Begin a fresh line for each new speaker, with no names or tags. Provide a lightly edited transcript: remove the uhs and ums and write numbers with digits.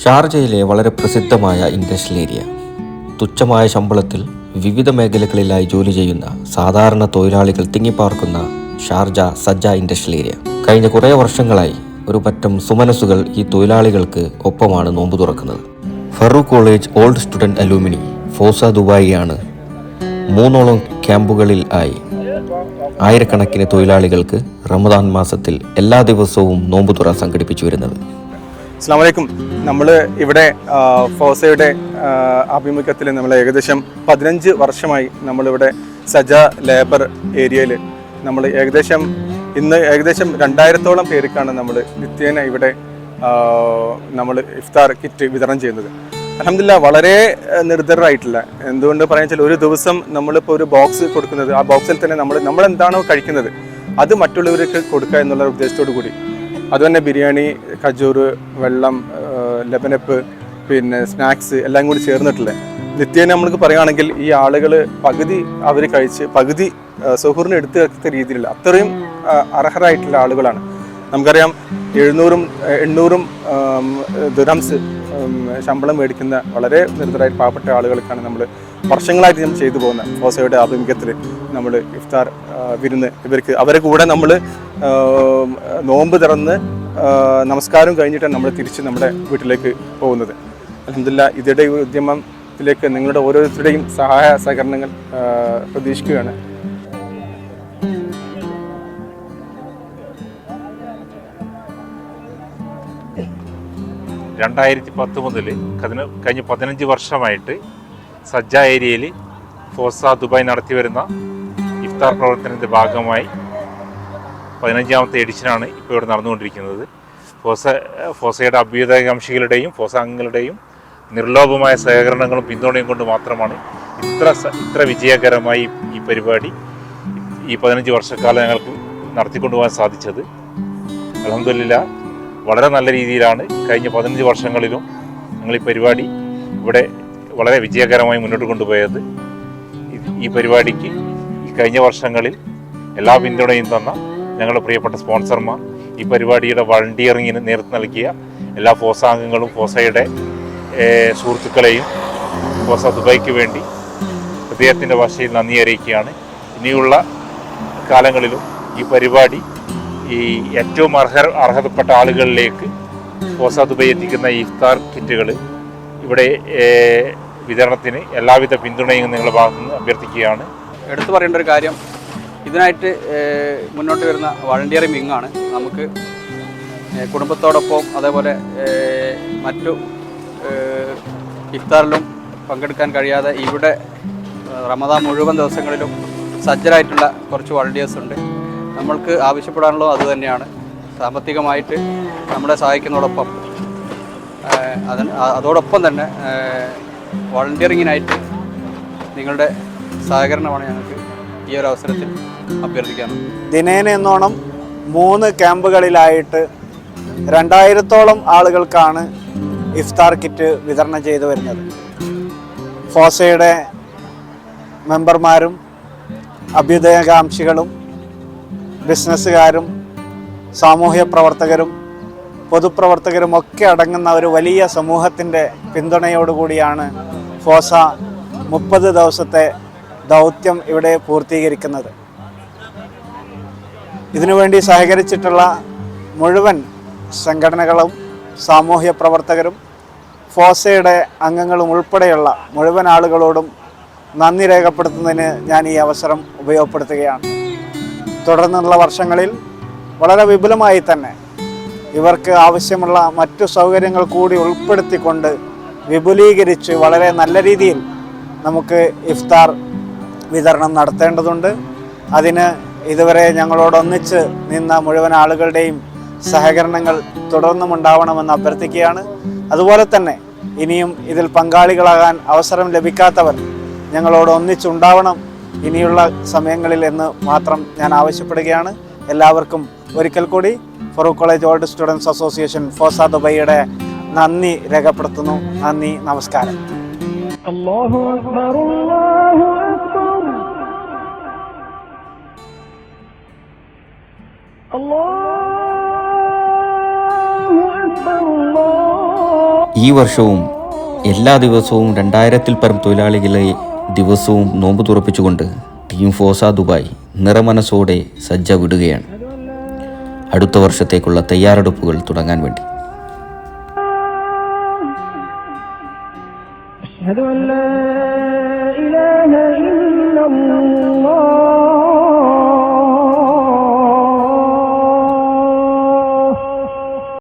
ഷാർജയിലെ വളരെ പ്രസിദ്ധമായ ഇൻഡസ്ട്രിയൽ ഏരിയ. തുച്ഛമായ ശമ്പളത്തിൽ വിവിധ മേഖലകളിലായി ജോലി ചെയ്യുന്ന സാധാരണ തൊഴിലാളികൾ തിങ്ങിപ്പാർക്കുന്ന ഷാർജ സജ്ജ ഇൻഡസ്ട്രിയൽ ഏരിയ. കഴിഞ്ഞ കുറേ വർഷങ്ങളായി ഒരു പറ്റം സുമനസ്സുകൾ ഈ തൊഴിലാളികൾക്ക് ഒപ്പമാണ് നോമ്പ് തുറക്കുന്നത്. Farook college old student alumni FOSA ദുബായിയാണ് 3 ക്യാമ്പുകളിൽ ആയി ആയിരക്കണക്കിന് തൊഴിലാളികൾക്ക് റമദാൻ മാസത്തിൽ എല്ലാ ദിവസവും നോമ്പ് തുറ സംഘടിപ്പിച്ചു വരുന്നത്.
അസ്സലാമു അലൈക്കും. നമ്മൾ ഇവിടെ ഫോസയുടെ ആഭിമുഖ്യത്തിൽ നമ്മൾ ഏകദേശം 15 വർഷമായി നമ്മളിവിടെ സജ ലേബർ ഏരിയയിൽ നമ്മൾ ഏകദേശം 2000-ഓളം പേർക്കാണ് നമ്മൾ നിത്യേന ഇവിടെ നമ്മൾ ഇഫ്താർ കിറ്റ് വിതരണം ചെയ്യുന്നത്. അൽഹംദുലില്ലാ വളരെ നിർദ്ധരായിട്ടില്ല. എന്തുകൊണ്ട് പറയാൻ വെച്ചാൽ ഒരു ദിവസം നമ്മളിപ്പോൾ ഒരു ബോക്സ് കൊടുക്കുന്നത്, ആ ബോക്സിൽ തന്നെ നമ്മൾ എന്താണോ കഴിക്കുന്നത് അത് മറ്റുള്ളവർക്ക് കൊടുക്കുക എന്നുള്ള ഉദ്ദേശത്തോടു കൂടി, അതുതന്നെ ബിരിയാണി, ഖജൂറ്, വെള്ളം, ലബനപ്പ്, പിന്നെ സ്നാക്സ് എല്ലാം കൂടി ചേർന്നിട്ടില്ലേ നിത്യേന നമ്മൾക്ക് പറയുകയാണെങ്കിൽ ഈ ആളുകൾ പകുതി അവർ കഴിച്ച് പകുതി സുഹൂറിന് എടുത്തു വെക്കുന്ന രീതിയിലുള്ള അത്രയും അർഹരായിട്ടുള്ള ആളുകളാണ്. നമുക്കറിയാം 700-800 ദിർഹംസ് ശമ്പളം മേടിക്കുന്ന വളരെ നിർദ്ധരായ പാവപ്പെട്ട ആളുകൾക്കാണ് നമ്മൾ വർഷങ്ങളായിട്ട് നമ്മൾ ചെയ്തു പോകുന്ന ഫോസയുടെ ആഭിമുഖ്യത്തിൽ നമ്മൾ ഇഫ്താർ വിരുന്ന് അവരെ കൂടെ നമ്മൾ നോമ്പ് തുറന്ന് നമസ്കാരം കഴിഞ്ഞിട്ടാണ് നമ്മൾ തിരിച്ച് നമ്മുടെ വീട്ടിലേക്ക് പോകുന്നത്. അൽഹംദുലില്ലാ ഇതിടെ ഈ ഉദ്യമത്തിലേക്ക് നിങ്ങളുടെ ഓരോരുത്തരുടെയും സഹായ സഹകരണങ്ങൾ പ്രതീക്ഷിക്കുകയാണ്.
മുതൽ കഴിഞ്ഞ 15 വർഷമായിട്ട് സജ്ജ ഏരിയയിൽ ഫോസ ദുബായ് നടത്തി വരുന്ന ഇഫ്താർ പ്രവർത്തനത്തിൻ്റെ ഭാഗമായി 15ാമത്തെ എഡിഷനാണ് ഇപ്പോൾ ഇവിടെ നടന്നുകൊണ്ടിരിക്കുന്നത്. ഫോസയുടെ അഭ്യുദയകാംക്ഷികളുടെയും ഫോസ അംഗങ്ങളുടെയും നിർലോഭമായ സഹകരണങ്ങളും പിന്തുണയും കൊണ്ട് മാത്രമാണ് ഇത്ര വിജയകരമായി ഈ പരിപാടി ഈ 15 വർഷക്കാലം ഞങ്ങൾക്ക് നടത്തിക്കൊണ്ടുപോകാൻ സാധിച്ചത്. അൽഹംദുലില്ലാ വളരെ നല്ല രീതിയിലാണ് കഴിഞ്ഞ 15 വർഷങ്ങളിലും ഞങ്ങൾ ഈ പരിപാടി ഇവിടെ വളരെ വിജയകരമായി മുന്നോട്ട് കൊണ്ടുപോയത്. ഈ പരിപാടിക്ക് കഴിഞ്ഞ വർഷങ്ങളിൽ എല്ലാ പിന്തുണയും തന്ന ഞങ്ങളുടെ പ്രിയപ്പെട്ട സ്പോൺസർമാർ, ഈ പരിപാടിയുടെ വളണ്ടിയറിങ്ങിന് നേതൃത്വം നൽകിയ എല്ലാ ഫോസ അംഗങ്ങളും ഫോസയുടെ സുഹൃത്തുക്കളെയും ഫോസ ദുബായ്ക്ക് വേണ്ടി ഹൃദയത്തിൻ്റെ ഭാഷയിൽ നന്ദി അറിയിക്കുകയാണ്. ഇനിയുള്ള കാലങ്ങളിലും ഈ പരിപാടി ഈ ഏറ്റവും അർഹതപ്പെട്ട ആളുകളിലേക്ക് ഫോസ ദുബായ് എത്തിക്കുന്ന ഈ ഇഫ്താർ കിറ്റുകൾ ഇവിടെ വിതരണത്തിന് എല്ലാവിധ പിന്തുണയും നിങ്ങളുടെ ഭാഗത്തു നിന്ന് അഭ്യർത്ഥിക്കുകയാണ്.
എടുത്തു പറയേണ്ട ഒരു കാര്യം, ഇതിനായിട്ട് മുന്നോട്ട് വരുന്ന വളണ്ടിയറിംഗ് വിങ്ങാണ്. നമുക്ക് കുടുംബത്തോടൊപ്പം അതേപോലെ മറ്റു ഇഫ്താറിലും പങ്കെടുക്കാൻ കഴിയാതെ ഇവിടെ റമദാൻ മുഴുവൻ ദിവസങ്ങളിലും സജ്ജരായിട്ടുള്ള കുറച്ച് വളണ്ടിയേഴ്സ് ഉണ്ട്. നമ്മൾക്ക് ആവശ്യപ്പെടാനുള്ളത് അതുതന്നെയാണ്. സാമ്പത്തികമായിട്ട് നമ്മളെ സഹായിക്കുന്നതോടൊപ്പം അതോടൊപ്പം തന്നെ വളണ്ടിയറിങ്ങിനായിട്ട് നിങ്ങളുടെ സഹകരണമാണ് ഞങ്ങൾക്ക് ഈ ഒരു അവസരത്തിൽ അഭ്യർത്ഥിക്കാനുള്ളത്.
ദിനേന എന്നോണം 3 ക്യാമ്പുകളിലായിട്ട് 2000-ഓളം ആളുകൾക്കാണ് ഇഫ്താർ കിറ്റ് വിതരണം ചെയ്തു വരുന്നത്. ഫോസയുടെ മെമ്പർമാരും അഭ്യുദയകാംക്ഷികളും ബിസിനസ്സുകാരും സാമൂഹ്യ പ്രവർത്തകരും പൊതുപ്രവർത്തകരും ഒക്കെ അടങ്ങുന്ന ഒരു വലിയ സമൂഹത്തിൻ്റെ പിന്തുണയോടുകൂടിയാണ് ഫോസ 30 ദിവസത്തെ ദൗത്യം ഇവിടെ പൂർത്തീകരിക്കുന്നത്. ഇതിനുവേണ്ടി സഹകരിച്ചിട്ടുള്ള മുഴുവൻ സംഘടനകളും സാമൂഹ്യ പ്രവർത്തകരും ഫോസയുടെ അംഗങ്ങളും ഉൾപ്പെടെയുള്ള മുഴുവൻ ആളുകളോടും നന്ദി രേഖപ്പെടുത്തുന്നതിന് ഞാൻ ഈ അവസരം ഉപയോഗപ്പെടുത്തുകയാണ്. തുടർന്നുള്ള വർഷങ്ങളിൽ വളരെ വിപുലമായി തന്നെ ഇവർക്ക് ആവശ്യമുള്ള മറ്റു സൗകര്യങ്ങൾ കൂടി ഉൾപ്പെടുത്തിക്കൊണ്ട് വിപുലീകരിച്ച് വളരെ നല്ല രീതിയിൽ നമുക്ക് ഇഫ്താർ വിതരണം നടത്തേണ്ടതുണ്ട്. അതിന് ഇതുവരെ ഞങ്ങളോടൊന്നിച്ച് നിന്ന മുഴുവൻ ആളുകളുടെയും സഹകരണങ്ങൾ തുടർന്നും ഉണ്ടാവണമെന്ന് അഭ്യർത്ഥിക്കുകയാണ്. അതുപോലെ തന്നെ ഇനിയും ഇതിൽ പങ്കാളികളാകാൻ അവസരം ലഭിക്കാത്തവർ ഞങ്ങളോട് ഒന്നിച്ചുണ്ടാവണം ഇനിയുള്ള സമയങ്ങളിൽ എന്ന് മാത്രം ഞാൻ ആവശ്യപ്പെടുകയാണ്. എല്ലാവർക്കും ഒരിക്കൽ കൂടി Farook college old students association FOSA ദുബൈയുടെ നന്ദി രേഖപ്പെടുത്തുന്നു. നന്ദി, നമസ്കാരം. അല്ലാഹു അക്ബർ, അല്ലാഹു അക്ബർ, അല്ലാഹു അക്ബർ, അല്ലാഹു
ഈ വർഷവും എല്ലാ ദിവസവും 2000-ൽ പരം തൊഴിലാളികളെ ദിവസവും നോമ്പ് തുറപ്പിച്ചുകൊണ്ട് ടീം ഫോസ ദുബായ് നിറമനസോടെ സജ്ജ വിടുകയാണ് അടുത്ത വർഷത്തേക്കുള്ള തയ്യാറെടുപ്പുകൾ തുടങ്ങാൻ വേണ്ടി.
أشهد أن لا إله إلا